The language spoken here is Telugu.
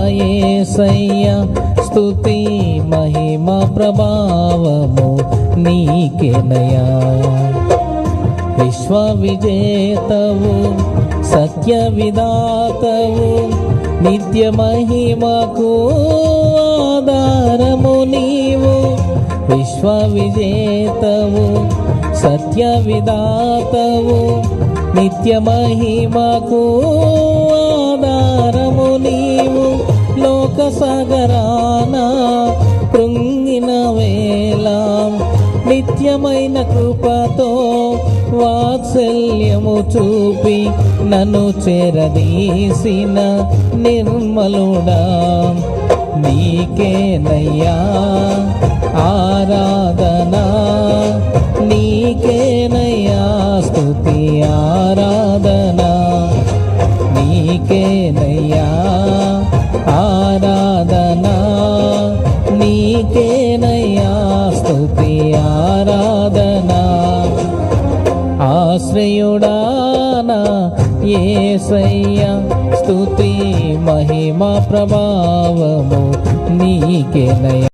యేసయ్య స్తుతి మహిమ ప్రభావము నీకేనయా. విశ్వ విజేతవు సత్య విధాతవు నిత్య మహిమకు ఆధారము నీవు. విశ్వ విజేతవు సత్య విధాతవు నిత్య మహిమకు ఆధారము నీవు. లోక సాగరాన కృంగిన వేళ నిత్యమైన కృపతో వాత్సల్యము చూపి నన్ను చేరదీసిన నిర్మలుడా నీకేనయ్యా ఆరాధనా. నీకేనయ్యా స్తుతి ఆరాధనా. నీకేనయ్యా ఆరాధనా. నీకేనయ్యా స్తుతి ఆరాధనా. ఆశ్రయుడానా యేసయ్య స్తుతి మహిమ ప్రభావము నీకేనయ్యా.